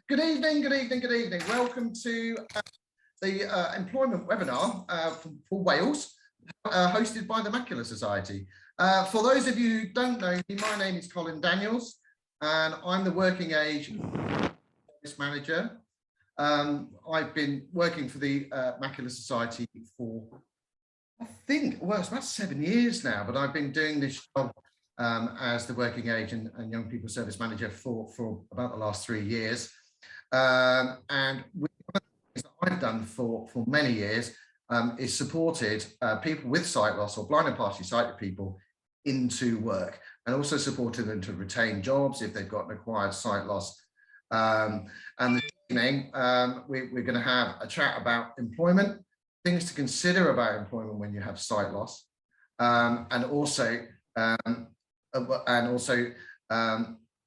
Good evening, good evening, good evening. Welcome to the employment webinar for Wales, hosted by the Macular Society. For those of you who don't know me, my name is Colin Daniels, and I'm the Working Age Service Manager. I've been working for the Macular Society for, I think, well, it's about 7 years now, but I've been doing this job as the Working Age and Young People Service Manager for about the last 3 years. And one of the things that I've done for many years is supported people with sight loss or blind and partially sighted people into work, and also supported them to retain jobs if they've got an acquired sight loss. And this evening, we're going to have a chat about employment, things to consider about employment when you have sight loss, and also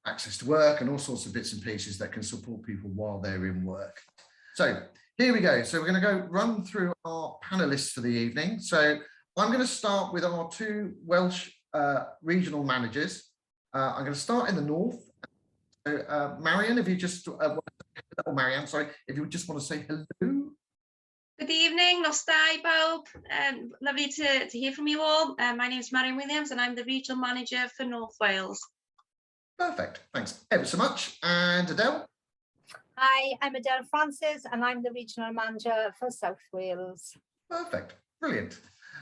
access to work and all sorts of bits and pieces that can support people while they're in work. So here we go. So we're going to go run through our panelists for the evening. So I'm going to start with our two Welsh regional managers. I'm going to start in the north. So, Marian, if you just Marianne, sorry, if you just want to say hello. Good evening, nos da bawb. Lovely to hear from you all. My name is Marian Williams and I'm the Regional Manager for North Wales. Perfect, thanks ever so much. And Adele? Hi, I'm Adele Francis and I'm the Regional Manager for South Wales. Perfect, brilliant.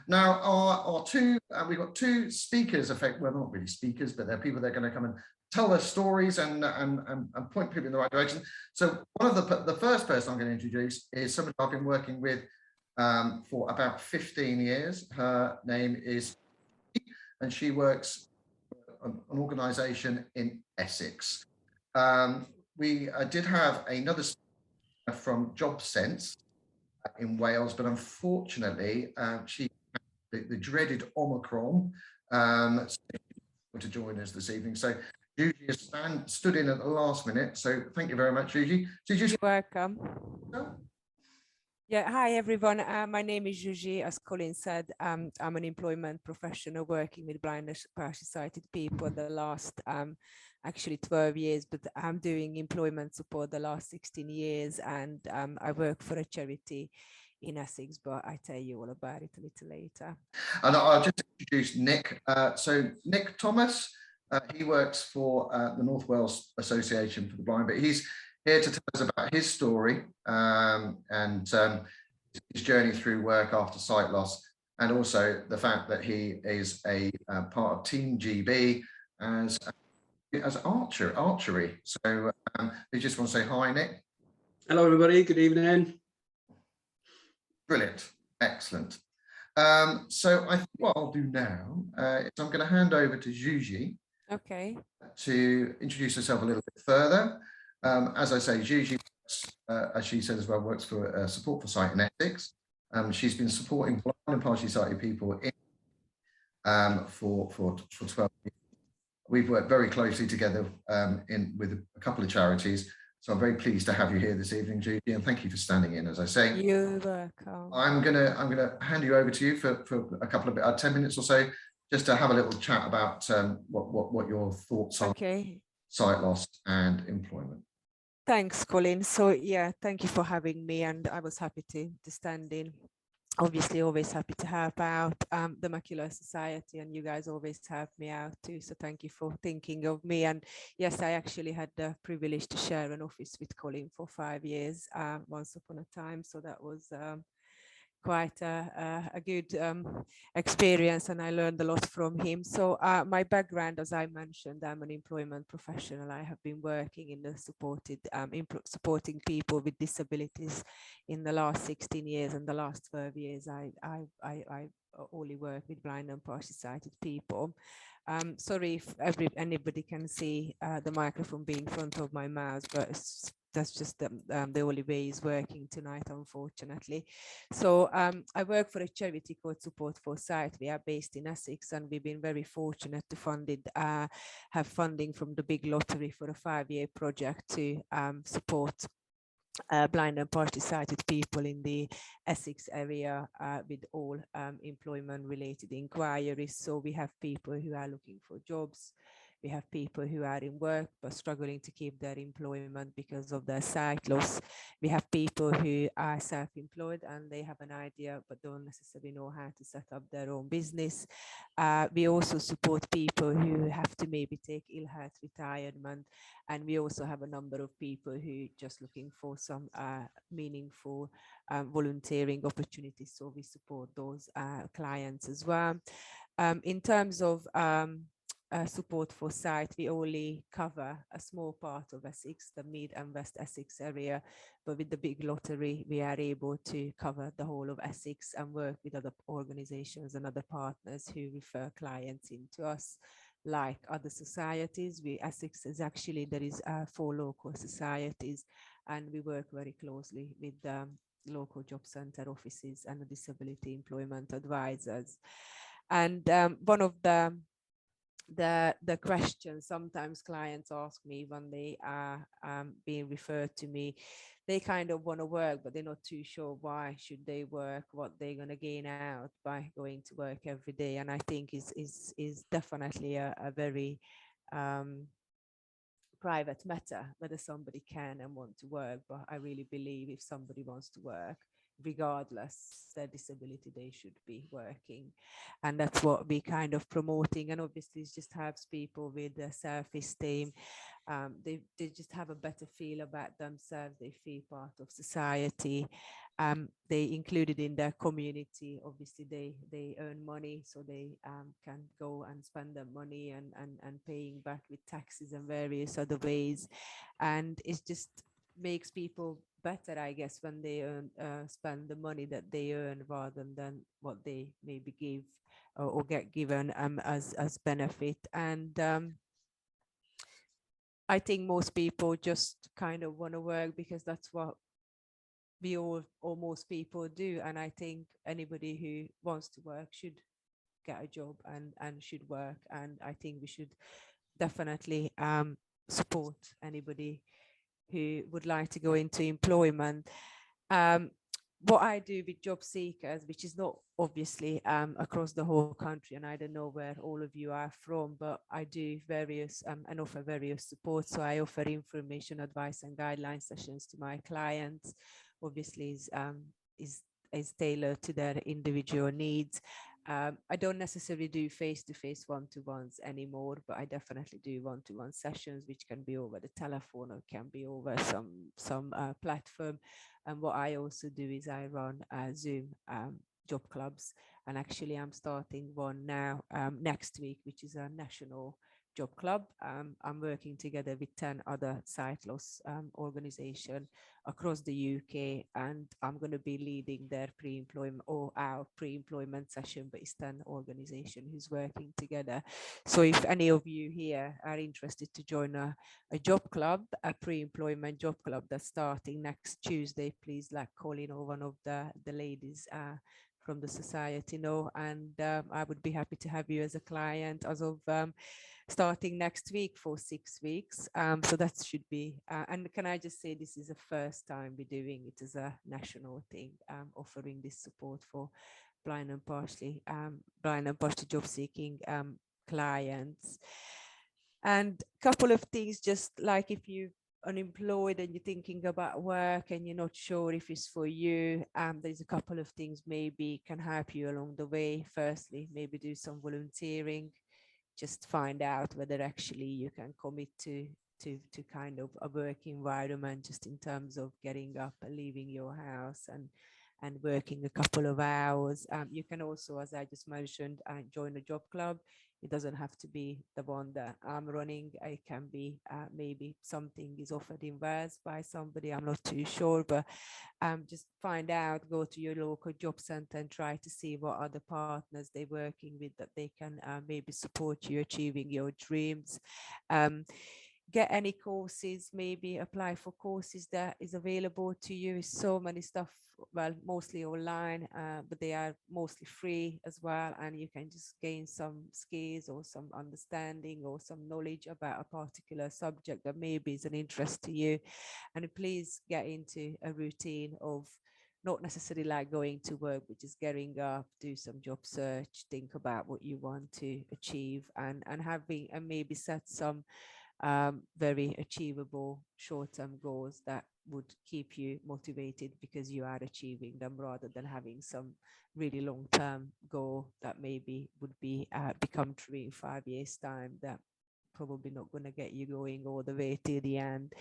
Now our two, we've got two speakers, well, not really speakers, but they're people that are going to come and tell their stories and point people in the right direction. So one of the first person I'm going to introduce is somebody I've been working with for about 15 years. Her name is, and she works for an organisation in Essex. We did have another speaker from Jobsense in Wales, but unfortunately she had the dreaded Omicron to join us this evening. So Zsuzsi has stood in at the last minute, so thank you very much, Zsuzsi. You're welcome. Yeah, hi everyone. My name is Zsuzsi. As Colin said, I'm an employment professional working with blind and partially sighted people the last actually 12 years, but I'm doing employment support the last 16 years, and I work for a charity in Essex, but I tell you all about it a little later. And I'll just introduce Nick. So Nick Thomas, he works for the North Wales Association for the Blind, but he's here to tell us about his story and his journey through work after sight loss, and also the fact that he is a part of Team GB as archery. So we just want to say hi, Nick. Hello, everybody. Good evening. Brilliant. Excellent. So I think what I'll do now is I'm going to hand over to Zsuzsi. Okay. To introduce herself a little bit further. As I say, Zsuzsi, as she said as well, works for Support for Sight and Ethics. She's been supporting blind and partially sighted people for 12 years. We've worked very closely together with a couple of charities. So I'm very pleased to have you here this evening, Zsuzsi, and thank you for standing in. As I say, you're welcome. I'm gonna hand you over to you for a couple of 10 minutes or so, just to have a little chat about what your thoughts are. Okay. Sight loss and employment. Thanks, Colin. So yeah, thank you for having me, and I was happy to stand in. Obviously, always happy to help out the Macular Society, and you guys always help me out too. So thank you for thinking of me. And yes, I actually had the privilege to share an office with Colin for 5 years once upon a time. So that was quite a good experience, and I learned a lot from him. So my background, as I mentioned, I'm an employment professional. I have been working in the supporting people with disabilities in the last 16 years, and the last 12 years I only work with blind and partially sighted people. Sorry if anybody can see the microphone being in front of my mouth, but that's just the only way is working tonight, unfortunately. So I work for a charity called Support for Sight. We are based in Essex, and we've been very fortunate to have funding from the big lottery for a 5-year project to support blind and partially sighted people in the Essex area with all employment related inquiries. So we have people who are looking for jobs, We have people who are in work but struggling to keep their employment because of their sight loss. We have people who are self-employed and they have an idea but don't necessarily know how to set up their own business. We also support people who have to maybe take ill health retirement, and we also have a number of people who just looking for some meaningful volunteering opportunities. So we support those clients as well. In terms of support for sight, we only cover a small part of Essex, the Mid and West Essex area, but with the big lottery, we are able to cover the whole of Essex and work with other organizations and other partners who refer clients into us, like other societies. Essex is actually, there is 4 local societies, and we work very closely with local job center offices and the disability employment advisors. And one of the questions sometimes clients ask me when they are being referred to me, they kind of want to work, but they're not too sure why should they work, what they're going to gain out by going to work every day. And I think is definitely a very private matter whether somebody can and want to work. But I really believe if somebody wants to work, regardless their disability, they should be working, and that's what we kind of promoting. And obviously it just helps people with their self-esteem. They just have a better feel about themselves. They feel part of society. They included in their community. Obviously they earn money, so they can go and spend their money and paying back with taxes and various other ways. And it just makes people better, I guess, when they spend the money that they earn rather than what they maybe give or get given as benefit. And I think most people just kind of want to work because that's what we all, or most people do. And I think anybody who wants to work should get a job and should work. And I think we should definitely support anybody who would like to go into employment. What I do with job seekers, which is not obviously across the whole country, and I don't know where all of you are from, but I do various and offer various support. So I offer information, advice and guideline sessions to my clients. Obviously is tailored to their individual needs. I don't necessarily do face-to-face one-to-ones anymore, but I definitely do one-to-one sessions, which can be over the telephone or can be over some platform. And what I also do is I run Zoom job clubs, and actually I'm starting one now next week, which is a national job club. I'm working together with 10 other sight loss organizations across the UK, and I'm going to be leading their pre-employment or our pre-employment session, but it's 10 organizations who's working together. So if any of you here are interested to join a job club, a pre-employment job club that's starting next Tuesday, please let Colin or one of the ladies from the society know, and I would be happy to have you as a client as of starting next week for 6 weeks. So that should be, and can I just say this is the first time we're doing it as a national thing, offering this support for blind and partially job seeking clients. And a couple of things, just like if you unemployed and you're thinking about work and you're not sure if it's for you, there's a couple of things maybe can help you along the way. Firstly, maybe do some volunteering, just find out whether actually you can commit to kind of a work environment, just in terms of getting up and leaving your house and working a couple of hours. You can also, as I just mentioned, join a job club. It doesn't have to be the one that I'm running. It can be maybe something is offered in Wales by somebody, I'm not too sure, but just find out, go to your local job center and try to see what other partners they're working with that they can maybe support you achieving your dreams. Get any courses, maybe apply for courses that is available to you. So many stuff, well, mostly online, but they are mostly free as well. And you can just gain some skills or some understanding or some knowledge about a particular subject that maybe is an interest to you. And please get into a routine of not necessarily like going to work, but just getting up, do some job search, think about what you want to achieve, and maybe set some very achievable short-term goals that would keep you motivated because you are achieving them, rather than having some really long-term goal that maybe would be become true in 5 years' time, that probably not going to get you going all the way to the end.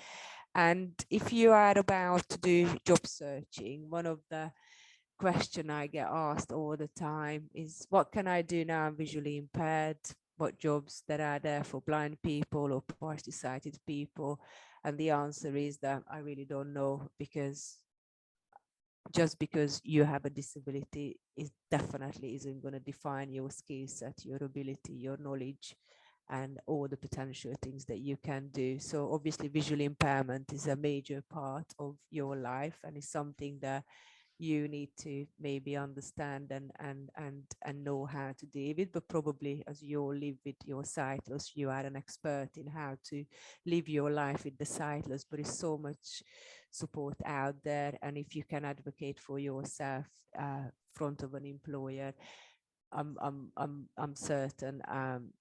And if you are about to do job searching, one of the question I get asked all the time is, what can I do now I'm visually impaired? What jobs that are there for blind people or partially sighted people? And the answer is that I really don't know, because just because you have a disability, it definitely isn't going to define your skill set, your ability, your knowledge, and all the potential things that you can do. So obviously visual impairment is a major part of your life, and it's something that you need to maybe understand and know how to deal with. But probably as you all live with your sight loss, you are an expert in how to live your life with the sight loss. But there's so much support out there, and if you can advocate for yourself front of an employer, I'm certain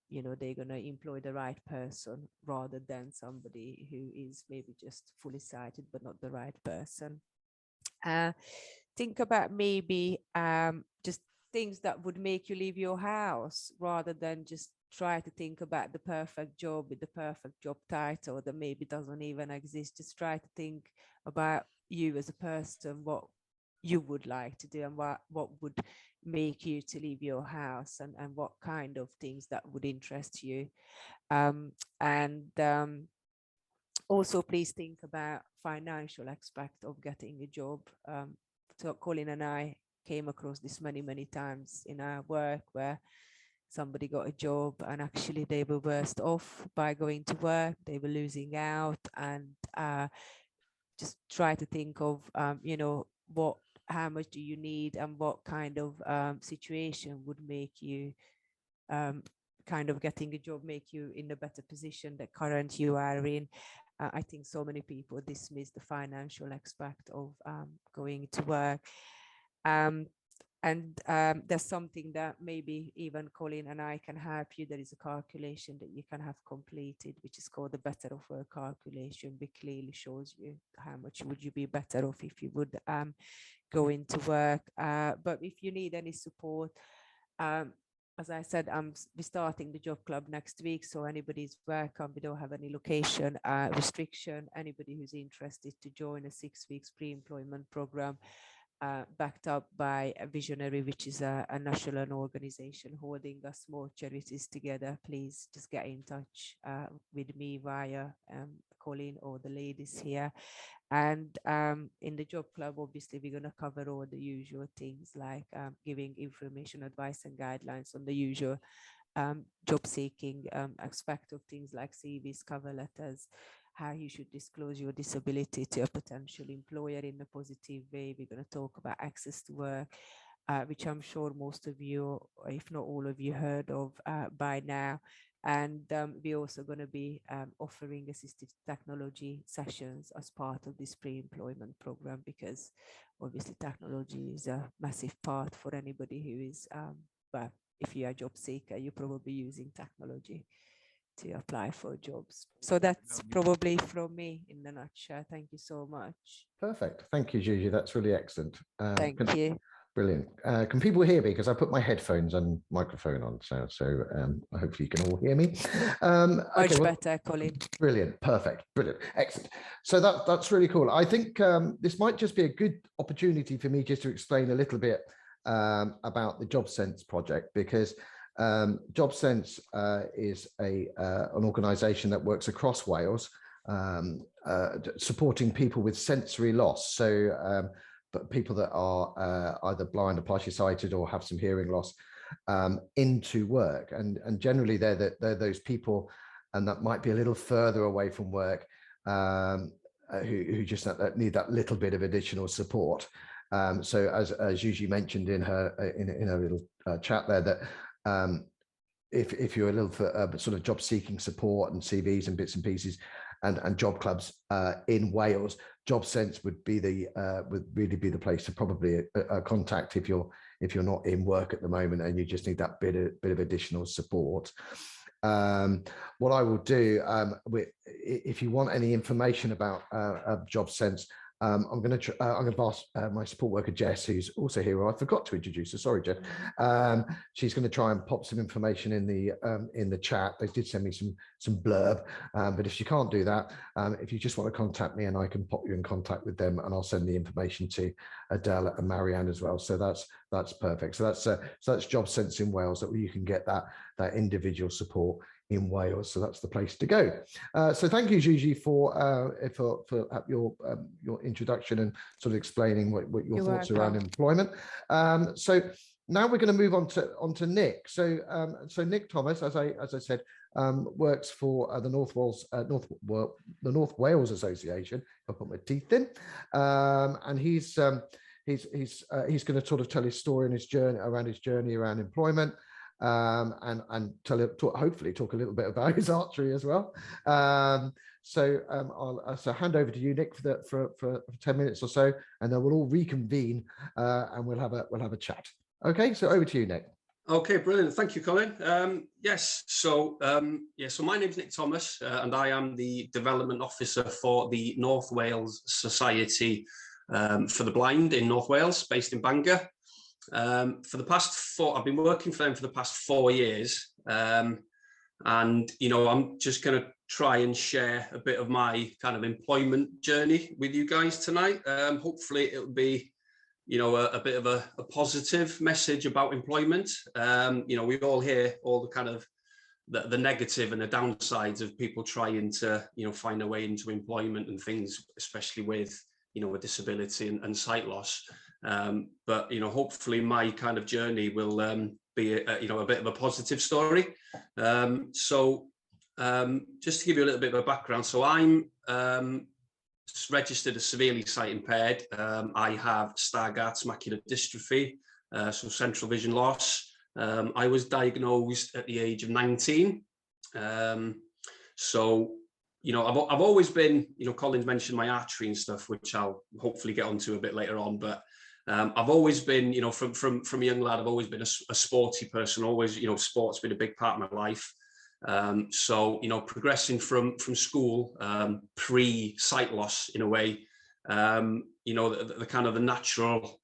you know, they're going to employ the right person rather than somebody who is maybe just fully sighted but not the right person. Think about maybe just things that would make you leave your house, rather than just try to think about the perfect job with the perfect job title that maybe doesn't even exist. Just try to think about you as a person, what you would like to do, and what would make you to leave your house, and what kind of things that would interest you. Also, please think about financial aspect of getting a job. So Colin and I came across this many times in our work, where somebody got a job and actually they were worse off by going to work. They were losing out, and just try to think of, you know, how much do you need, and what kind of situation would make you kind of getting a job make you in a better position that current you are in. I think so many people dismiss the financial aspect of going to work. There's something that maybe even Colin and I can help you. There is a calculation that you can have completed, which is called the Better Off Work calculation, which clearly shows you how much would you be better off if you would go into work. But if you need any support, as I said, I'm starting the job club next week, so anybody's welcome. We don't have any location restriction. Anybody who's interested to join a 6 weeks pre-employment program backed up by a Visionary, which is a national organization holding us small charities together, please just get in touch with me via Colin or the ladies here. And in the job club, obviously, we're going to cover all the usual things like giving information, advice and guidelines on the usual job seeking aspect of things like CVs, cover letters, how you should disclose your disability to a potential employer in a positive way. We're going to talk about access to work, which I'm sure most of you, if not all of you, heard of by now. And we're also going to be offering assistive technology sessions as part of this pre-employment program, because obviously technology is a massive part for anybody who is, well, if you're a job seeker, you're probably using technology to apply for jobs. So that's probably from me in a nutshell. Thank you so much. Perfect. Thank you, Zsuzsi. That's really excellent. Thank you. Brilliant. Can people hear me? Because I put my headphones and microphone on, so hopefully you can all hear me. Much better, Colin. Brilliant. Perfect. Brilliant. Excellent. So that's really cool. I think this might just be a good opportunity for me just to explain a little bit about the Jobsense project, because Jobsense is an organisation that works across Wales, supporting people with sensory loss. So but people that are either blind or partially sighted or have some hearing loss into work, and generally they're those people, and that might be a little further away from work, who just need that little bit of additional support. So as Zsuzsi mentioned in her little chat there, that if you're a little for sort of job seeking support and CVs and bits and pieces, and job clubs in Wales. Jobsense would really be the place to probably contact if you're not in work at the moment and you just need that bit of additional support. What I will do, if you want any information about Jobsense, I'm going to ask my support worker Jess, who's also here. I forgot to introduce her. Sorry, Jess. She's going to try and pop some information in the chat. They did send me some blurb, but if she can't do that, if you just want to contact me, and I can pop you in contact with them, and I'll send the information to Adele and Marianne as well. So that's perfect. So that's Jobsense in Wales, that you can get that individual support in Wales. So that's the place to go. So thank you, Zsuzsi, for your introduction and sort of explaining what your thoughts around employment. So now we're going to move on to Nick. So Nick Thomas, as I said, works for the North Wales Association. I'll put my teeth in, and he's going to sort of tell his story and his journey around employment. And hopefully talk a little bit about his archery as well. So I'll hand over to you, Nick, for 10 minutes or so, and then we'll all reconvene and we'll have a chat. Okay, so over to you, Nick. Okay, brilliant. Thank you, Colin. Yes. So my name's Nick Thomas, and I am the Development Officer for the North Wales Society for the Blind in North Wales, based in Bangor. I've been working for them for the past 4 years, and I'm just going to try and share a bit of my kind of employment journey with you guys tonight. Hopefully it'll be a bit of a positive message about employment. We all hear all the kind of the negative and the downsides of people trying to find a way into employment and things, especially with a disability and sight loss. But hopefully my kind of journey will be a bit of a positive story. So just to give you a little bit of a background, so I'm registered as severely sight impaired. I have Stargardt's macular dystrophy, so central vision loss. I was diagnosed at the age of 19. So I've always been, Colin's mentioned my archery and stuff, which I'll hopefully get onto a bit later on, but I've always been, from a young lad, I've always been a sporty person. Always, sport's been a big part of my life. So progressing from school, pre-sight loss in a way, the kind of the natural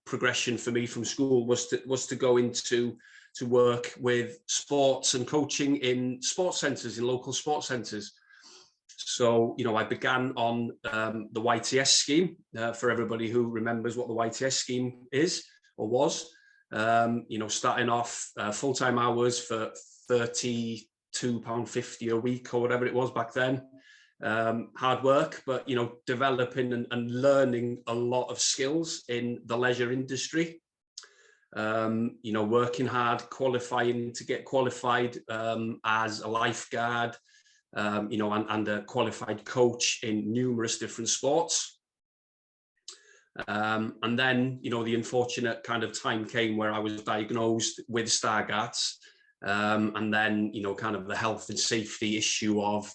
progression for me from school was to go into work with sports and coaching in sports centres, in local sports centres. So, I began on the YTS scheme, for everybody who remembers what the YTS scheme is or was, starting off full-time hours for £32.50 a week or whatever it was back then. Hard work, but, developing and learning a lot of skills in the leisure industry. Working hard, qualifying to get qualified as a lifeguard, and a qualified coach in numerous different sports. And then, the unfortunate kind of time came where I was diagnosed with Stargardt's, and then, kind of the health and safety issue of,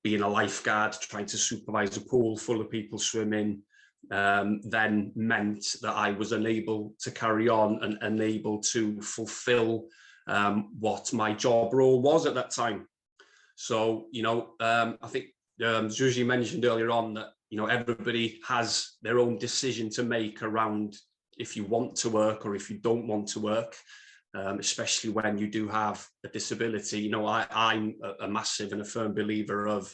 being a lifeguard, trying to supervise a pool full of people swimming, then meant that I was unable to carry on and unable to fulfill what my job role was at that time. So, I think Zsuzsi mentioned earlier on that, everybody has their own decision to make around if you want to work or if you don't want to work, especially when you do have a disability. I'm a massive and a firm believer of,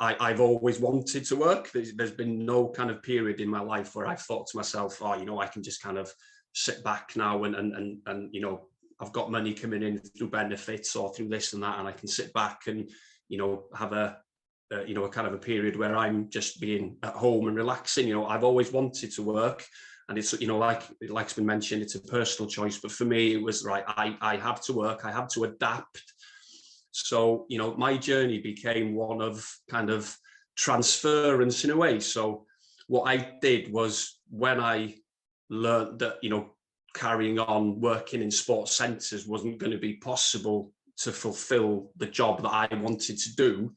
I've always wanted to work. There's been no kind of period in my life where I've thought to myself, I can just kind of sit back now and I've got money coming in through benefits or through this and that, and I can sit back and, have a kind of a period where I'm just being at home and relaxing. I've always wanted to work, and it's, like it's been mentioned, it's a personal choice. But for me, it was right. I have to work. I have to adapt. So, my journey became one of kind of transference in a way. So what I did was, when I learned that, carrying on working in sports centres wasn't going to be possible to fulfill the job that I wanted to do,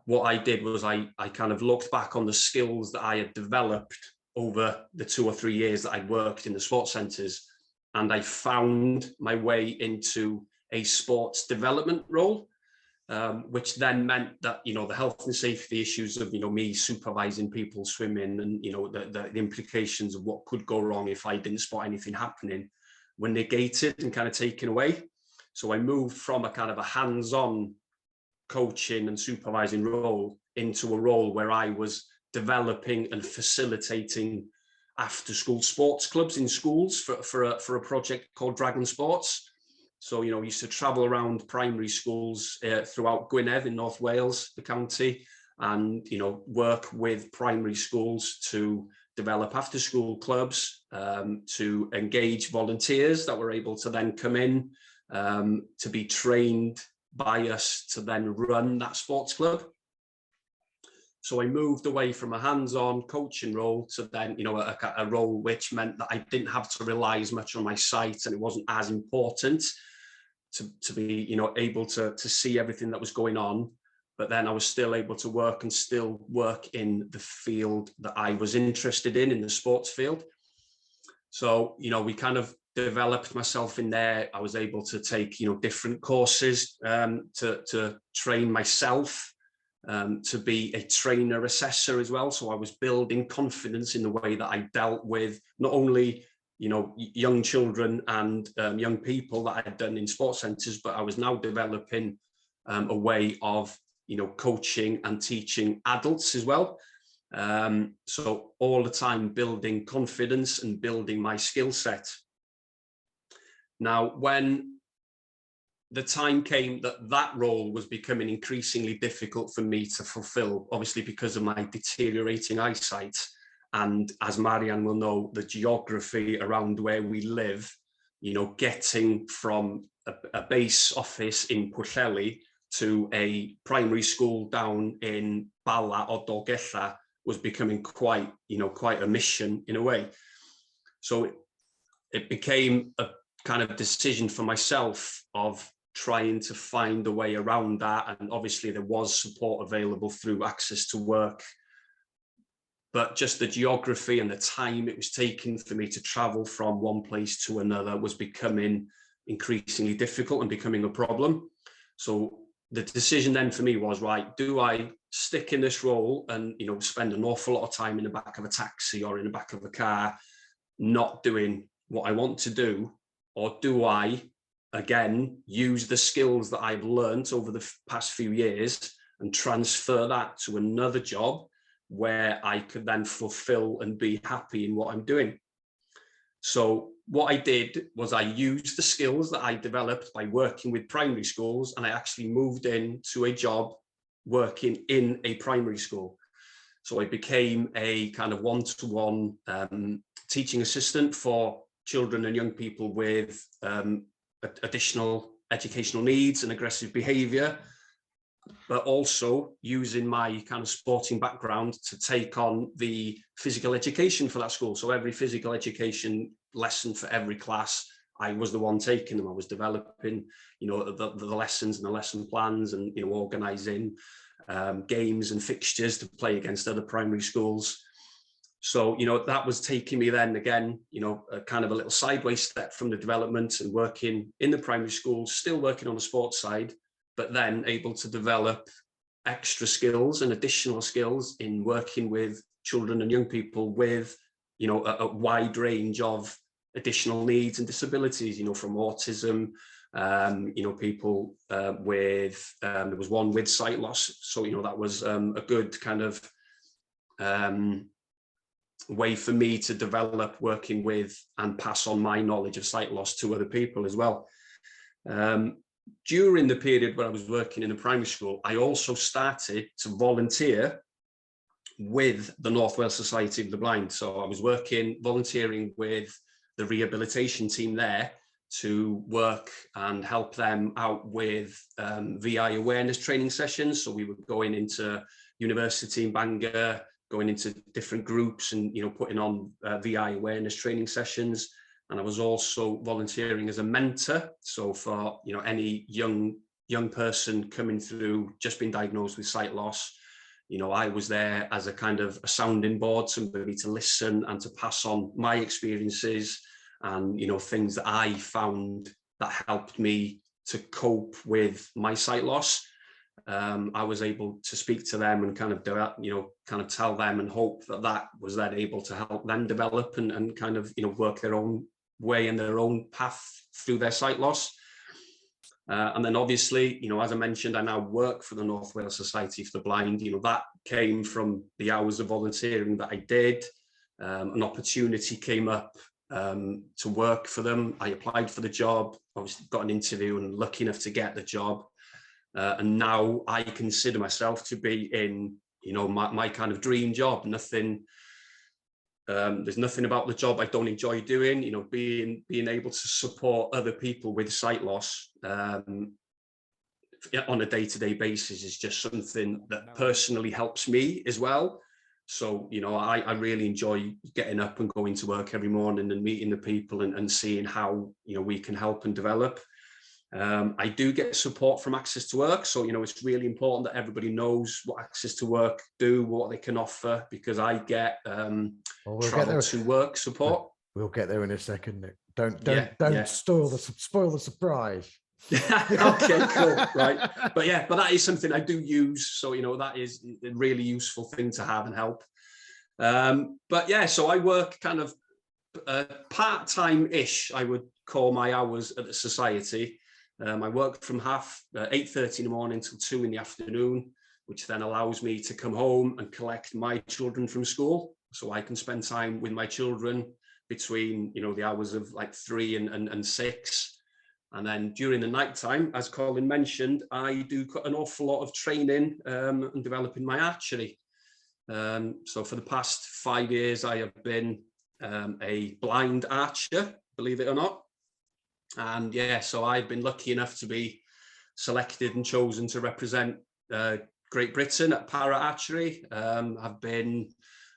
what I did was I kind of looked back on the skills that I had developed over the 2 or 3 years that I'd worked in the sports centres, and I found my way into a sports development role, which then meant that, you know, the health and safety issues of, you know, me supervising people swimming and, you know, the implications of what could go wrong if I didn't spot anything happening were negated and kind of taken away. So I moved from a kind of a hands-on coaching and supervising role into a role where I was developing and facilitating after-school sports clubs in schools for a project called Dragon Sports. So, you know, we used to travel around primary schools throughout Gwynedd in North Wales, the county, and, you know, work with primary schools to develop after-school clubs, to engage volunteers that were able to then come in to be trained by us to then run that sports club. So I moved away from a hands-on coaching role to then, you know, a role which meant that I didn't have to rely as much on my sight, and it wasn't as important to be, you know, able to see everything that was going on. But then I was still able to work and still work in the field that I was interested in the sports field. So, you know, we kind of developed myself in there. I was able to take, you know, different courses to train myself, to be a trainer assessor as well. So I was building confidence in the way that I dealt with not only, you know, young children and young people that I had done in sports centres, but I was now developing a way of, you know, coaching and teaching adults as well. So all the time building confidence and building my skill set. Now, when the time came that role was becoming increasingly difficult for me to fulfill, obviously because of my deteriorating eyesight, and as Marianne will know, the geography around where we live, you know, getting from a base office in Pwllheli to a primary school down in Bala or Dolgella was becoming quite a mission in a way. So it became a kind of decision for myself of trying to find a way around that. And obviously there was support available through Access to Work, but just the geography and the time it was taking for me to travel from one place to another was becoming increasingly difficult and becoming a problem. So the decision then for me was, right, do I stick in this role and, you know, spend an awful lot of time in the back of a taxi or in the back of a car, not doing what I want to do? Or do I, again, use the skills that I've learned over the past few years and transfer that to another job where I could then fulfill and be happy in what I'm doing? So what I did was I used the skills that I developed by working with primary schools, and I actually moved into a job working in a primary school. So I became a kind of one-to-one teaching assistant for children and young people with additional educational needs and aggressive behaviour, but also using my kind of sporting background to take on the physical education for that school. So every physical education lesson for every class, I was the one taking them. I was developing, you know, the lessons and the lesson plans, and, you know, organising games and fixtures to play against other primary schools. So, you know, that was taking me then again, you know, a kind of a little sideways step from the development and working in the primary schools, still working on the sports side, but then able to develop extra skills and additional skills in working with children and young people with, you know, a wide range of additional needs and disabilities, you know, from autism, you know, people with, there was one with sight loss. So, you know, that was a good kind of way for me to develop working with and pass on my knowledge of sight loss to other people as well. During the period when I was working in a primary school, I also started to volunteer with the North Wales Society of the Blind. So I was volunteering with the rehabilitation team there to work and help them out with VI awareness training sessions. So we were going into university in Bangor, going into different groups and, you know, putting on VI awareness training sessions. And I was also volunteering as a mentor. So for, you know, any young young person coming through, just been diagnosed with sight loss, I was there as a kind of a sounding board, somebody to listen and to pass on my experiences and, things that I found that helped me to cope with my sight loss. I was able to speak to them and kind of tell them and hope that was then able to help them develop and kind of, work their own way and their own path through their sight loss. And then obviously, as I mentioned, I now work for the North Wales Society for the Blind. That came from the hours of volunteering that I did. An opportunity came up to work for them. I applied for the job, obviously got an interview and lucky enough to get the job. And now I consider myself to be in, my kind of dream job. There's nothing about the job I don't enjoy doing. Being able to support other people with sight loss on a day-to-day basis is just something that personally helps me as well. So, I really enjoy getting up and going to work every morning and meeting the people and seeing how, we can help and develop. I do get support from Access to Work. So, it's really important that everybody knows what Access to Work do, what they can offer, because I get travel to work support. We'll get there in a second, Nick. Don't spoil the surprise. Okay, cool, right. But that is something I do use. So, that is a really useful thing to have and help. So I work kind of part-time-ish, I would call my hours at the Society. I work from 8:30 in the morning till 2 in the afternoon, which then allows me to come home and collect my children from school. So I can spend time with my children between, the hours of like 3 and 6. And then during the night time, as Colin mentioned, I do an awful lot of training and developing my archery. So for the past 5 years, I have been a blind archer, believe it or not. And so I've been lucky enough to be selected and chosen to represent Great Britain at para archery. I've been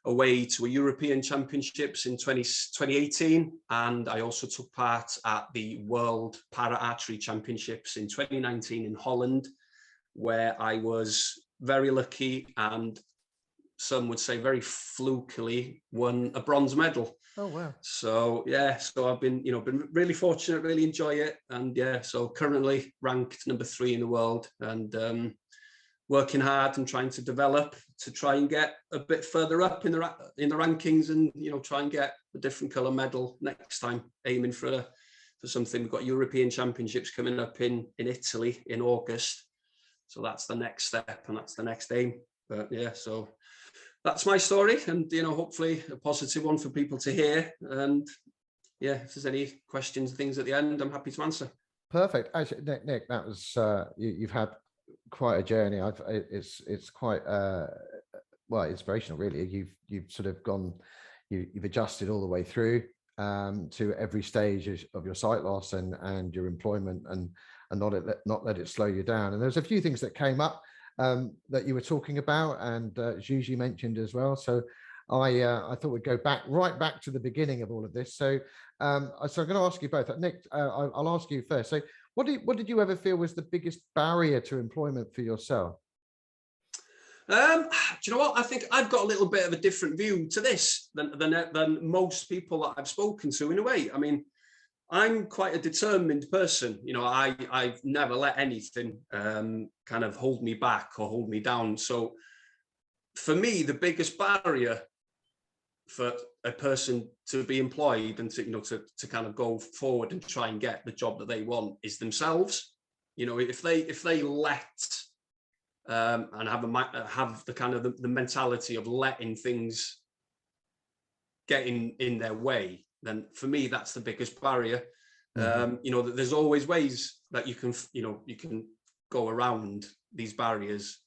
away to a European Championships in 2018, and I also took part at the World Para Archery Championships in 2019 in Holland, where I was very lucky and some would say very flukily won a bronze medal. Oh wow! So I've been been really fortunate, really enjoy it, and so currently ranked number 3 in the world, and working hard and trying to develop to try and get a bit further up in the rankings, and try and get a different colour medal next time. Aiming for something. We've got European Championships coming up in Italy in August, so that's the next step and that's the next aim. But so that's my story, and hopefully a positive one for people to hear. And if there's any questions and things at the end, I'm happy to answer. Perfect. Actually, Nick, that was you've had quite a journey. It's quite inspirational, really. You've sort of gone, you've adjusted all the way through to every stage of your sight loss and your employment, and not let it slow you down. And there's a few things that came up that you were talking about, and Zsuzsi mentioned as well. So I thought we'd go right back to the beginning of all of this. So I'm going to ask you both. Nick, I'll ask you first. So what did you ever feel was the biggest barrier to employment for yourself? Do you know what? I think I've got a little bit of a different view to this than most people that I've spoken to, in a way. I mean, I'm quite a determined person. I've never let anything kind of hold me back or hold me down. So for me, the biggest barrier for a person to be employed and to kind of go forward and try and get the job that they want is themselves. If they let and have the kind of the mentality of letting things get in their way, then for me that's the biggest barrier. Mm-hmm. There's always ways that you can go around these barriers.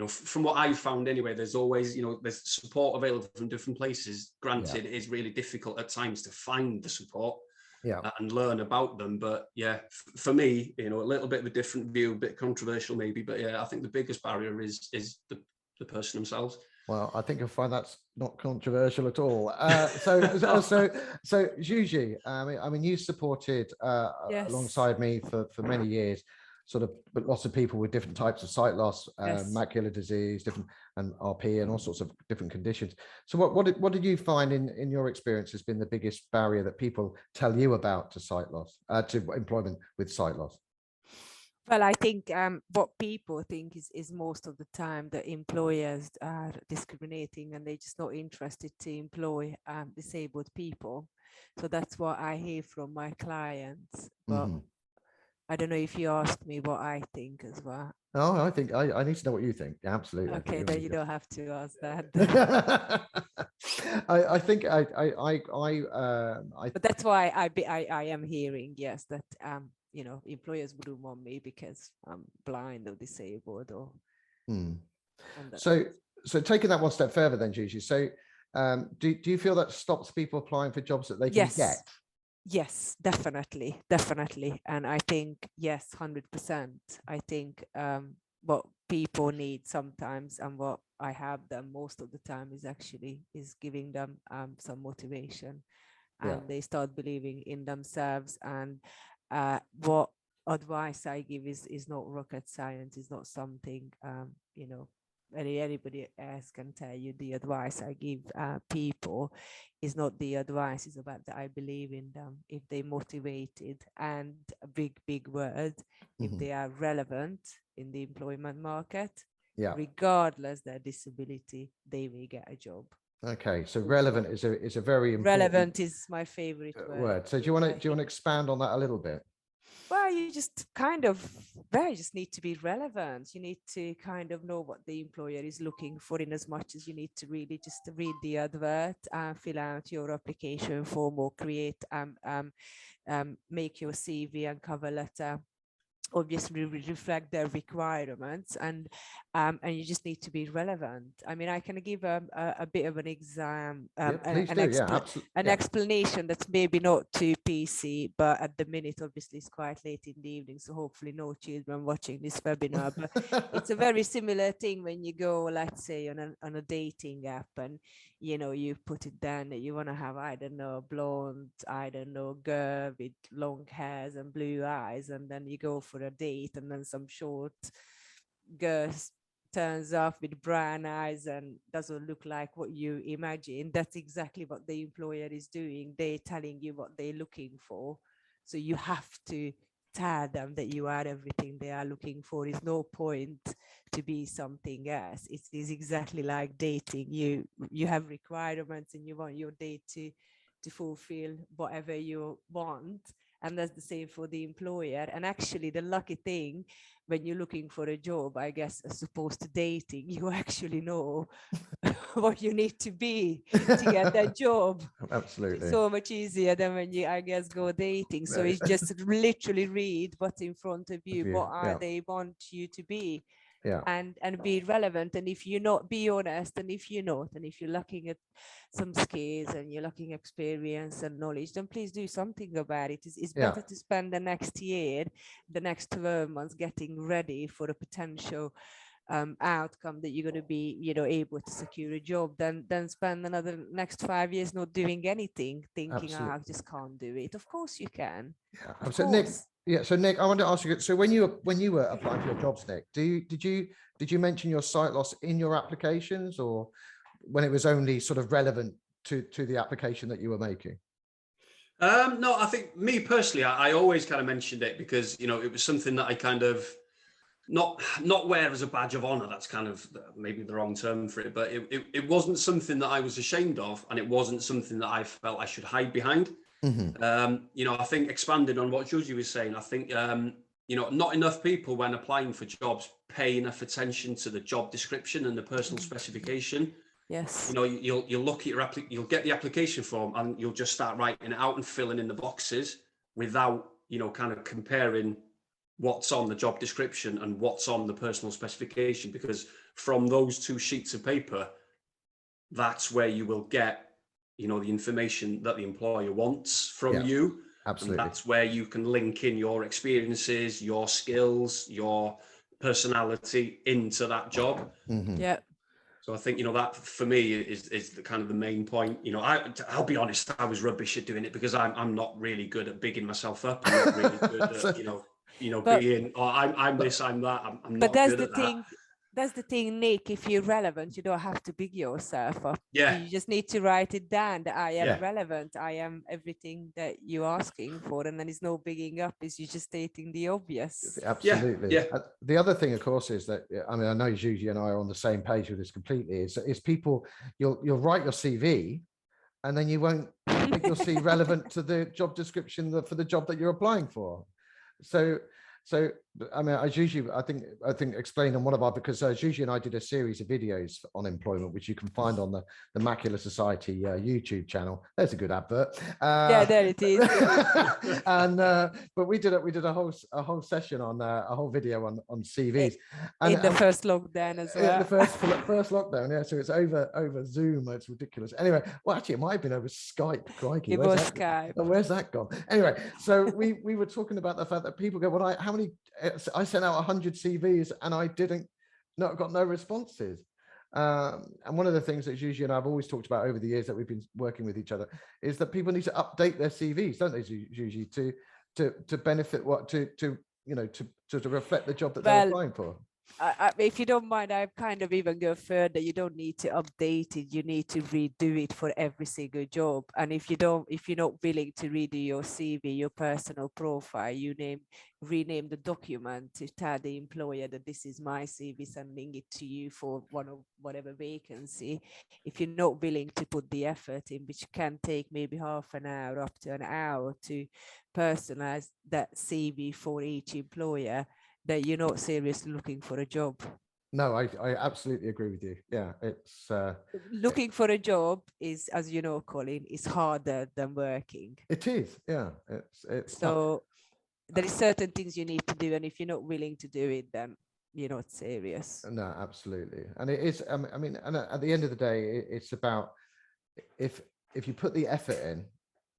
From what I've found anyway, there's always there's support available from different places. Granted, it is really difficult at times to find the support and learn about them, but for me, a little bit of a different view, a bit controversial maybe, but I think the biggest barrier is the person themselves. Well, I think you'll find that's not controversial at all. So Zsuzsi, I mean, you supported alongside me for many years. sort of, but lots of people with different types of sight loss, Yes. macular disease, different, and RP, and all sorts of different conditions. So what did you find in your experience has been the biggest barrier that people tell you about to sight loss, to employment with sight loss? Well, I think what people think is most of the time that employers are discriminating and they're just not interested to employ disabled people. So that's what I hear from my clients. But I don't know if you ask me what I think as well. Oh, I think I need to know what you think. Yeah, absolutely. Okay, then you don't have to ask that. I think But that's why I am hearing, yes, that you know, employers wouldn't want me because I'm blind or disabled or. So taking that one step further, then, Zsuzsi. So, do you feel that stops people applying for jobs that they can get? Yes, definitely. And I think, yes, 100%. I think what people need sometimes, and what I have done most of the time, is giving them some motivation, and they start believing in themselves. And what advice I give is not rocket science. It's not something, you know, anybody else can tell you. The advice I give people is not the advice, it's about that I believe in them. If they're motivated, and a big word, if they are relevant in the employment market, regardless their disability, they will get a job. Okay, so relevant is a very important. Relevant is my favorite word. So do you want to expand on that a little bit? Well, you just just need to be relevant. You need to kind of know what the employer is looking for, in as much as you need to really just read the advert, fill out your application form, or create, make your CV and cover letter obviously reflect their requirements, and you just need to be relevant. I mean, I can give a bit of an explanation that's maybe not too PC, but at the minute, obviously, it's quite late in the evening, so hopefully no children watching this webinar. But it's a very similar thing when you go, let's say, on a dating app, and you know, you put it down that you want to have, I don't know, blonde, I don't know, girl with long hairs and blue eyes, and then you go for a date, and then some short girl turns up with brown eyes and doesn't look like what you imagine. That's exactly what the employer is doing. They're telling you what they're looking for, so you have to tell them that you are everything they are looking for. There's no point to be something else. It is exactly like dating. You have requirements, and you want your date to fulfill whatever you want, and that's the same for the employer. And actually, the lucky thing when you're looking for a job, I guess, as opposed to dating, you actually know what you need to be to get that job. Absolutely. It's so much easier than when you, I guess, go dating. So it's just literally read what's in front of you, what are they want you to be, and be relevant. And if you're not, be honest. And if you're not, and if you're looking at some skills and you're looking experience and knowledge, then please do something about it. It's better to spend the next year, the next 12 months getting ready for a potential outcome that you're going to be, you know, able to secure a job, then spend another next 5 years not doing anything, thinking, I just can't do it. Of course you can. So Nick, so Nick, I want to ask you, so when you were applying for your jobs, Nick, did you mention your sight loss in your applications, or when it was only sort of relevant to the application that you were making? No, I think me personally, I always kind of mentioned it because, you know, it was something that I kind of not wear as a badge of honor. That's kind of maybe the wrong term for it, but it wasn't something that I was ashamed of, and it wasn't something that I felt I should hide behind. You know, I think expanding on what Zsuzsi was saying, I think, you know, not enough people when applying for jobs pay enough attention to the job description and the personal specification. Yes. You know, you'll look at you'll get the application form, and you'll just start writing it out and filling in the boxes without, you know, kind of comparing what's on the job description and what's on the personal specification, because from those two sheets of paper, that's where you will get, you know, the information that the employer wants from you. Absolutely. And that's where you can link in your experiences, your skills, your personality into that job. Yeah. So I think, you know, that for me is the kind of the main point. You know, I'll be honest, I was rubbish at doing it because I'm not really good at bigging myself up. I'm not really good at, you know. you know, But- being, oh, I'm this, I'm that. I'm But not that's good the at that. thing. That's the thing, Nick. If you're relevant, you don't have to big yourself up. Yeah. You just need to write it down that I am Yeah. relevant. I am everything that you're asking for, and then it's no bigging up. It's you just stating the obvious. Absolutely. yeah. The other thing, of course, is that, I mean, I know Zsuzsi and I are on the same page with this completely. Is people, you'll write your CV, and then you won't make your CV relevant to the job description for the job that you're applying for. So I mean, I think explained on one of our, because Zsuzsi and I did a series of videos on employment, which you can find on the Macular Society YouTube channel. There's a good advert. Yeah, there it is. And but we did a whole session on a whole video on CVs and, In the first lockdown as well. the first lockdown, yeah. So it's over Zoom. It's ridiculous. Anyway, well, actually, it might have been over Skype. Crikey, It was Skype. where's that gone? Anyway, so we were talking about the fact that people go, well, I sent out 100 CVs and I got no responses. And one of the things that Zsuzsi and I have always talked about over the years that we've been working with each other is that people need to update their CVs, don't they, Zsuzsi, to benefit to reflect the job that they're applying for. If you don't mind, I kind of even go further. You don't need to update it. You need to redo it for every single job. And if you're not willing to redo your CV, your personal profile, rename the document to tell the employer that this is my CV, sending it to you for whatever vacancy. If you're not willing to put the effort in, which can take maybe half an hour up to an hour to personalize that CV for each employer, that you're not seriously looking for a job. No, I absolutely agree with you. Yeah, it's looking for a job is, as you know, Colin, is harder than working. it is. Yeah, it's so there is certain things you need to do, and if you're not willing to do it, then you're not serious. No, absolutely. And it is, I mean, and at the end of the day, it's about if you put the effort in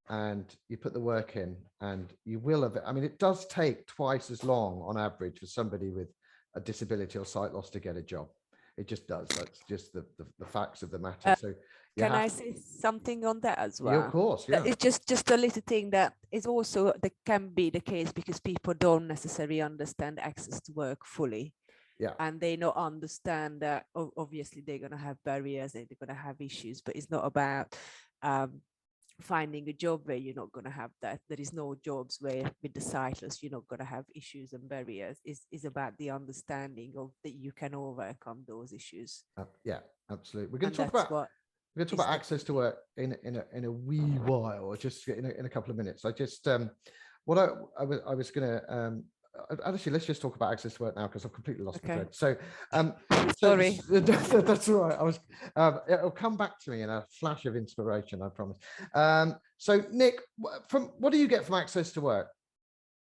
and you put the work in, and you will have, I mean, it does take twice as long on average for somebody with a disability or sight loss to get a job. It just does. That's just the facts of the matter. So can I say something on that as well? Yeah, of course. Yeah. It's just a little thing that is also, that can be the case because people don't necessarily understand access to work fully. Yeah. And they not understand that obviously they're going to have barriers, they're going to have issues, but it's not about finding a job where you're not going to have that. There is no jobs where with the sightless you're not going to have issues and barriers. Is about the understanding of that you can overcome those issues. Yeah, absolutely. We're going to talk about access to work in a wee while, just in a couple of minutes. I just what I was going to actually, let's just talk about access to work now, because I've completely lost the thread. So sorry. That's all right. I was it'll come back to me in a flash of inspiration, I promise. So Nick, what do you get from access to work?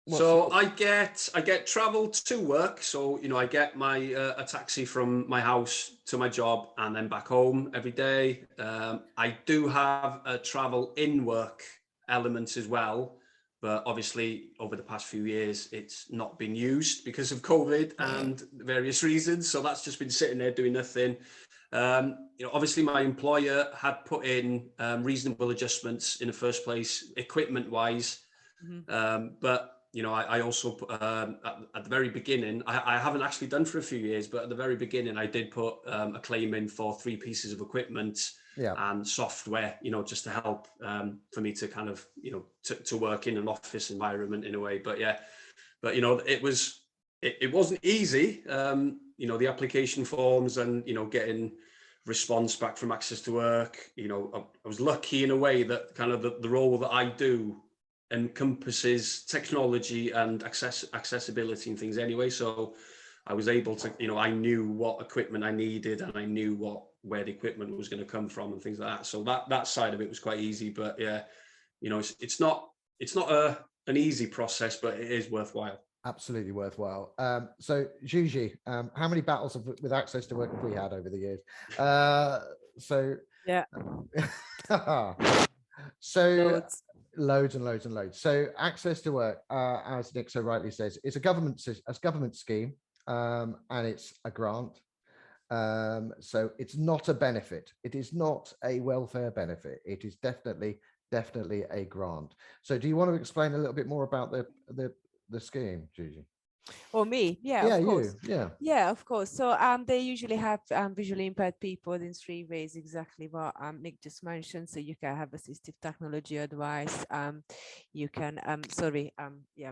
So I get travel to work. So, you know, I get my a taxi from my house to my job and then back home every day. I do have a travel in work element as well, but obviously over the past few years, it's not been used because of COVID and various reasons. So that's just been sitting there doing nothing. You know, obviously my employer had put in reasonable adjustments in the first place, equipment wise. But you know, I also at the very beginning, I haven't actually done for a few years, but at the very beginning, I did put a claim in for 3 pieces of equipment and software, you know, just to help for me to kind of, you know, to work in an office environment in a way. But yeah, but you know, it wasn't easy. You know, the application forms and, you know, getting response back from Access to Work. You know, I was lucky in a way that kind of the role that I do encompasses technology and accessibility and things anyway. So I was able to, you know, I knew what equipment I needed and I knew where the equipment was going to come from and things like that. So that side of it was quite easy. But yeah, you know, it's not an easy process, but it is worthwhile. Absolutely worthwhile. So Zsuzsi, how many battles with Access to Work have we had over the years? So yeah. So loads and loads and loads. So Access to Work, as Nick so rightly says, it's a government scheme, and it's a grant. So it's not a benefit. It is not a welfare benefit. It is definitely a grant. So do you want to explain a little bit more about the scheme, Zsuzsi? Or me? Yeah, Yeah, of course. yeah. Yeah, of course. So they usually have visually impaired people in 3 ways, exactly what Nick just mentioned. So you can have assistive technology advice, you can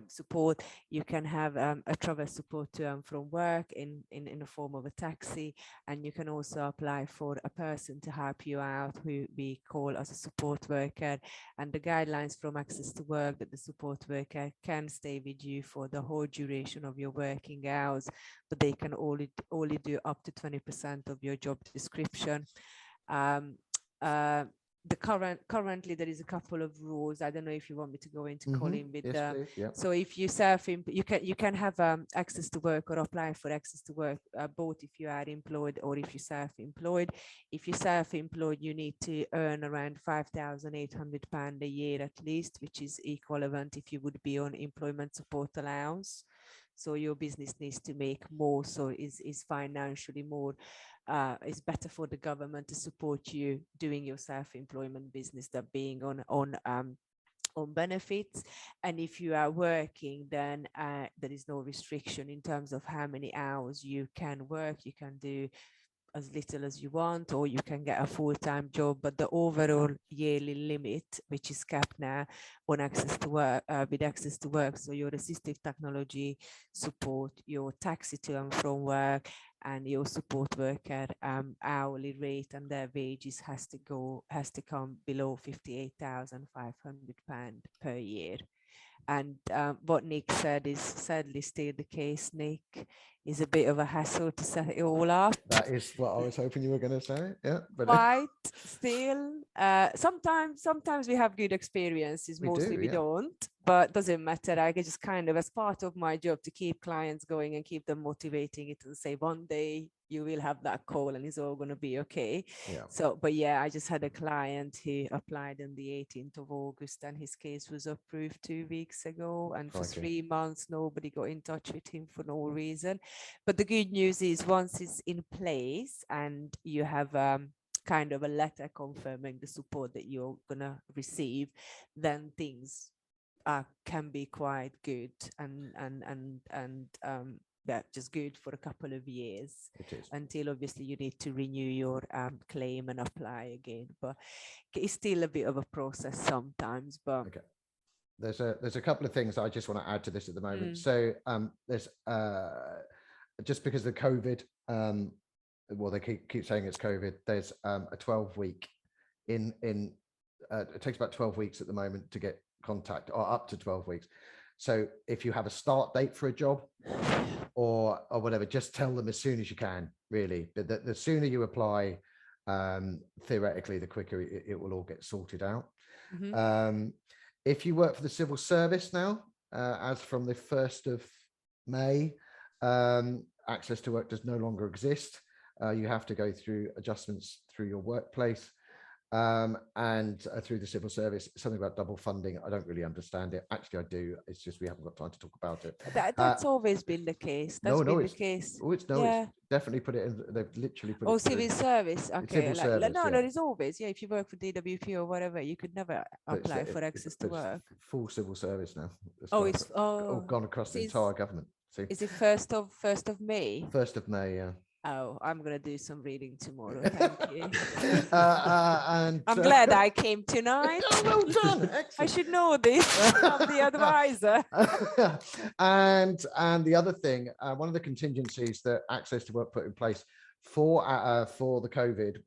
support, you can have a travel support from work in the form of a taxi, and you can also apply for a person to help you out who we call as a support worker, and the guidelines from Access to Work that the support worker can stay with you for the whole duration of your working hours, but they can only do up to 20% of your job description. Currently there is a couple of rules. I don't know if you want me to go into Colin with yes, them. please, yeah. So if you you can have access to work or apply for access to work both if you are employed or if you're self-employed. If you're self-employed, you need to earn around £5,800 a year at least, which is equivalent if you would be on employment support allowance. So your business needs to make more, so is financially more. It's better for the government to support you doing your self-employment business than being on benefits. And if you are working, then there is no restriction in terms of how many hours you can work. You can do as little as you want, or you can get a full-time job, but the overall yearly limit, which is capped now on access to work, with access to work, so your assistive technology support, your taxi to and from work, and your support worker hourly rate and their wages has to come below £58,500 per year. And what Nick said is sadly still the case. Nick, is a bit of a hassle to set it all up. That is what I was hoping you were going to say. Yeah, but Right, still, sometimes we have good experiences, mostly we don't, but doesn't matter. I just kind of, as part of my job, to keep clients going and keep them motivating it and say one day you will have that call and it's all going to be okay. Yeah. So, but yeah, I just had a client who applied on the 18th of August and his case was approved 2 weeks ago, and for 3 months nobody got in touch with him for no reason. But the good news is once it's in place and you have kind of a letter confirming the support that you're gonna receive, then things can be quite good and just good for a couple of years. It is. Until obviously you need to renew your claim and apply again, but it's still a bit of a process sometimes. But okay, there's a couple of things I just want to add to this at the moment. So there's just because of the COVID, well, they keep saying it's COVID, there's a 12-week it takes about 12 weeks at the moment to get contact, or up to 12 weeks. So if you have a start date for a job or whatever, just tell them as soon as you can, really. The sooner you apply, theoretically, the quicker it will all get sorted out. If you work for the civil service now, as from the 1st of May, access to work does no longer exist. You have to go through adjustments through your workplace and through the civil service. Something about double funding, I don't really understand it. Actually, I do. It's just we haven't got time to talk about it. That's always been the case. That's been the case. Oh, it's definitely put it in. They've literally put it. Oh, civil service. Okay. Civil service, no, there's always. Yeah, if you work for DWP or whatever, you could never apply for access to work. Full civil service now. It's gone across the entire government. See? Is it 1st of May? 1st of May, yeah. Oh, I'm going to do some reading tomorrow. Thank you. And I'm glad I came tonight. Oh, well done. Excellent. I should know this. I'm the advisor. And the other thing, one of the contingencies that Access to Work put in place for the COVID,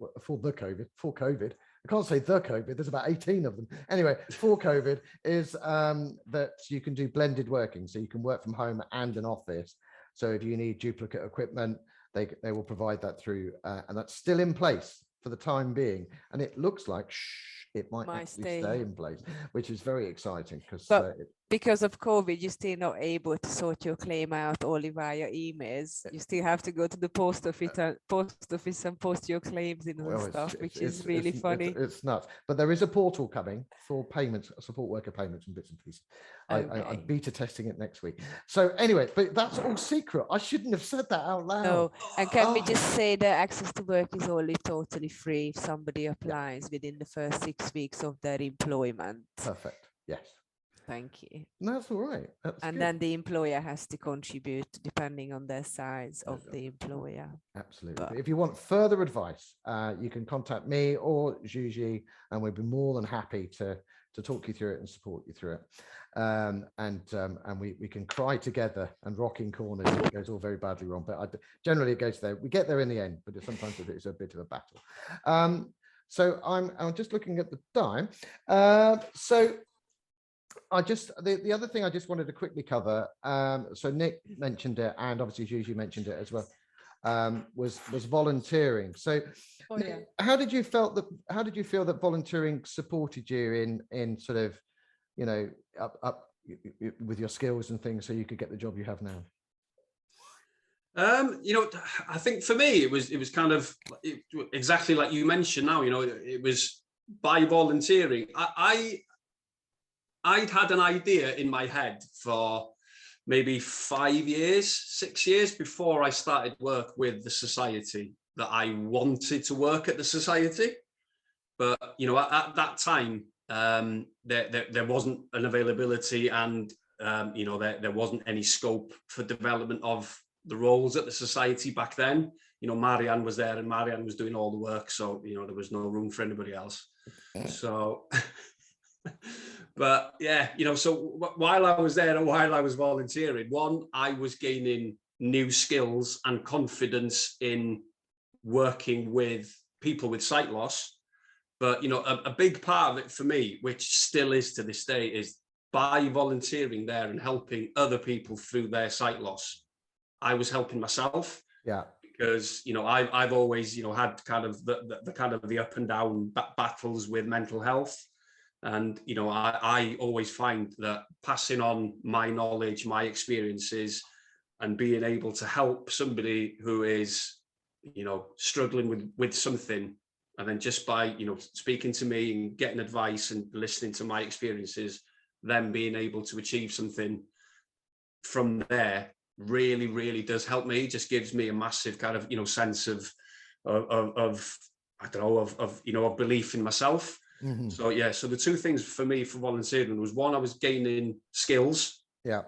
I can't say the COVID, there's about 18 of them. Anyway, for COVID is that you can do blended working. So you can work from home and an office. So if you need duplicate equipment, they will provide that through, and that's still in place for the time being. And it looks like it might actually stay in place, which is very exciting because of COVID, you're still not able to sort your claim out only via emails. You still have to go to the post office and post your claims in and stuff, which is really funny. It's nuts. But there is a portal coming for payments, support worker payments and bits and pieces. I'm beta testing it next week. So anyway, but that's all secret. I shouldn't have said that out loud. No, and can we just say that access to work is only totally free if somebody applies within the first 6 weeks of their employment? Perfect. Yes. Thank you. No, that's all right. That's And good. then the employer has to contribute depending on their size of the employer. Absolutely. But But if you want further advice, you can contact me or Zsuzsi, and we'd be more than happy to talk you through it and support you through it. And we can cry together and rock in corners if it goes all very badly wrong. But generally it goes there. We get there in the end, but sometimes it's a bit of a battle. So I'm just looking at the time. So the other thing I just wanted to quickly cover, so Nick mentioned it, and obviously Zsuzsi mentioned it as well, was volunteering. So Nick, how did you feel that volunteering supported you in sort of, you know, up with your skills and things, so you could get the job you have now? You know, I think for me it was kind of exactly like you mentioned now. You know, it was by volunteering. I'd had an idea in my head for maybe 5 years, 6 years before I started work with the society, that I wanted to work at the society. But, you know, at that time, there wasn't an availability, and, you know, there wasn't any scope for development of the roles at the society back then. You know, Marianne was there, and Marianne was doing all the work. So, you know, there was no room for anybody else. So... But yeah, you know, so while I was there and while I was volunteering, one, I was gaining new skills and confidence in working with people with sight loss. But, you know, a big part of it for me, which still is to this day, is by volunteering there and helping other people through their sight loss, I was helping myself. Yeah. Because, you know, I've always, you know, had kind of the kind of the up and down battles with mental health. And, you know, I always find that passing on my knowledge, my experiences, and being able to help somebody who is, you know, struggling with something, and then just by, you know, speaking to me and getting advice and listening to my experiences, them being able to achieve something from there really, really does help me. It just gives me a massive kind of, you know, sense of I don't know, of you know, of belief in myself. Mm-hmm. So yeah, so the two things for me for volunteering was, one, I was gaining skills. Yeah.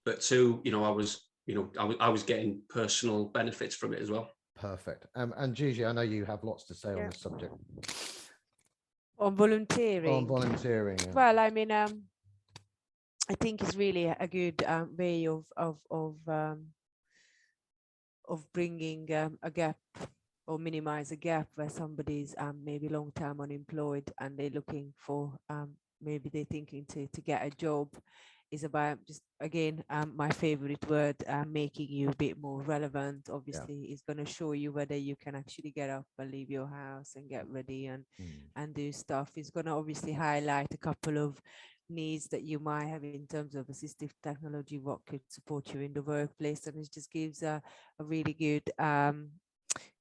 But two, you know, I was getting personal benefits from it as well. Perfect. And Zsuzsi, I know you have lots to say on this subject. On volunteering. On volunteering. Yeah. Well, I mean, I think it's really a good way of bringing a gap, or minimize a gap where somebody's maybe long-term unemployed and they're looking for, maybe they're thinking to get a job. Is about just, again, my favorite word, making you a bit more relevant. Obviously, it's going to show you whether you can actually get up and leave your house and get ready and do stuff. It's going to obviously highlight a couple of needs that you might have in terms of assistive technology, what could support you in the workplace, and it just gives a really good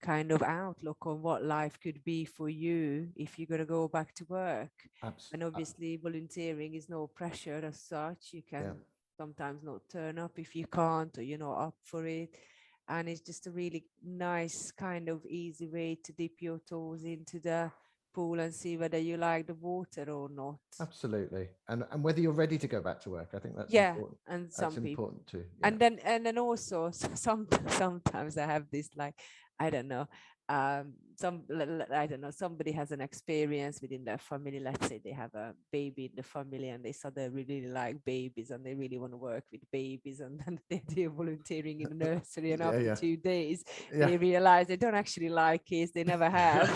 kind of outlook on what life could be for you if you're going to go back to work. Absolutely. And obviously volunteering is no pressure as such. You can sometimes not turn up if you can't, or you're not up for it, and it's just a really nice kind of easy way to dip your toes into the pool and see whether you like the water or not. Absolutely. And whether you're ready to go back to work. I think that's important. And some people important too. And then also sometimes I have this, like, I don't know, somebody has an experience within their family. Let's say they have a baby in the family and they saw they really like babies and they really want to work with babies, and then they do volunteering in the nursery, and after 2 days they realize they don't actually like kids, they never have,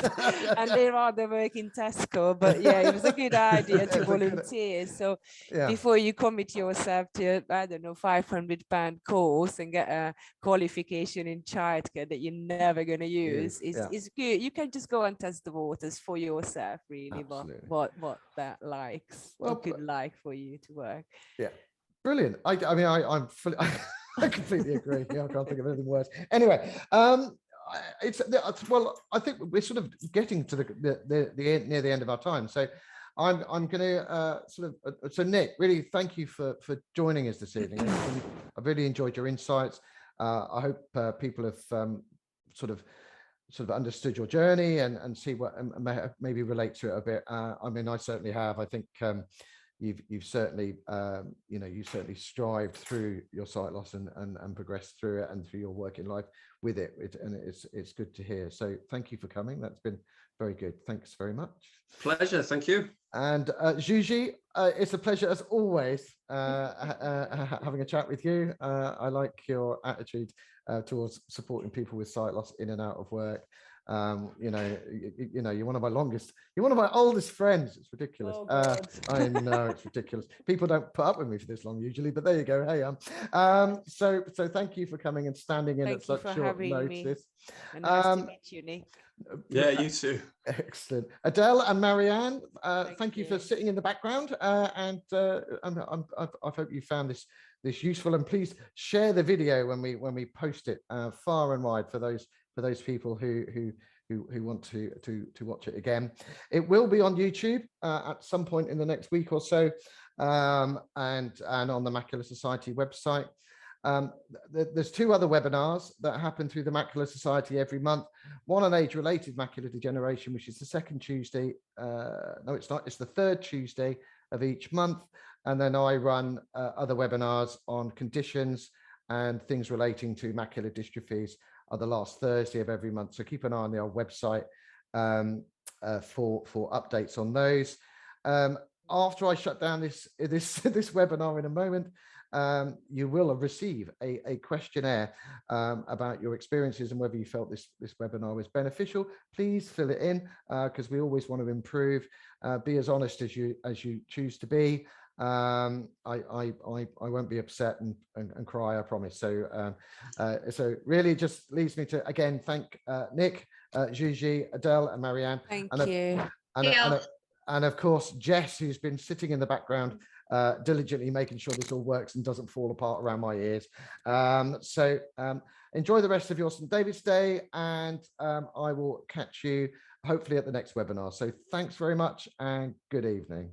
and they rather work in Tesco. But it was a good idea to volunteer. So before you commit yourself to, I don't know, £500 course and get a qualification in childcare that you're never going to use, it's good. You can just go and test the waters for yourself, really. What that likes, what could like for you to work. Brilliant. I mean, I'm fully, I completely agree. I can't think of anything worse. Anyway, well, I think we're sort of getting to the near the end of our time. So I'm going to so Nick, really thank you for joining us this evening. I've really enjoyed your insights. I hope people have sort of understood your journey and see what maybe relate to it a bit. I mean, I certainly have. I think you've certainly you certainly strived through your sight loss and progressed through it and through your working life with it, and it's good to hear. So thank you for coming. That's been very good. Thanks very much. Pleasure. Thank you. And Zsuzsi, it's a pleasure as always having a chat with you. I like your attitude towards supporting people with sight loss in and out of work. You're one of my oldest friends. It's ridiculous. Oh, I know, it's ridiculous. People don't put up with me for this long usually, but there you go. Hey, so thank you for coming and standing in at such short notice. And nice to meet you, Nick. Yeah, you too. Excellent. Adele and Marianne, thank you for you. sitting in the background, and I hope you found this useful, and please share the video when we post it far and wide for those people who want to watch it again. It will be on YouTube at some point in the next week or so, and on the Macular Society website. There's two other webinars that happen through the Macular Society every month. One on age-related macular degeneration, which is the second Tuesday. No, it's not. It's the third Tuesday of each month. And then I run other webinars on conditions and things relating to macular dystrophies are the last Thursday of every month. So keep an eye on the old website for updates on those. After I shut down this webinar in a moment, you will receive a questionnaire about your experiences and whether you felt this webinar was beneficial. Please fill it in because we always want to improve. Be as honest as you choose to be. I won't be upset and cry, I promise. So really just leaves me to again thank Nick, Zsuzsi, Adele, and Marianne. Thank you. And of course Jess, who's been sitting in the background diligently making sure this all works and doesn't fall apart around my ears. Enjoy the rest of your St. David's Day, and I will catch you hopefully at the next webinar. So thanks very much and good evening.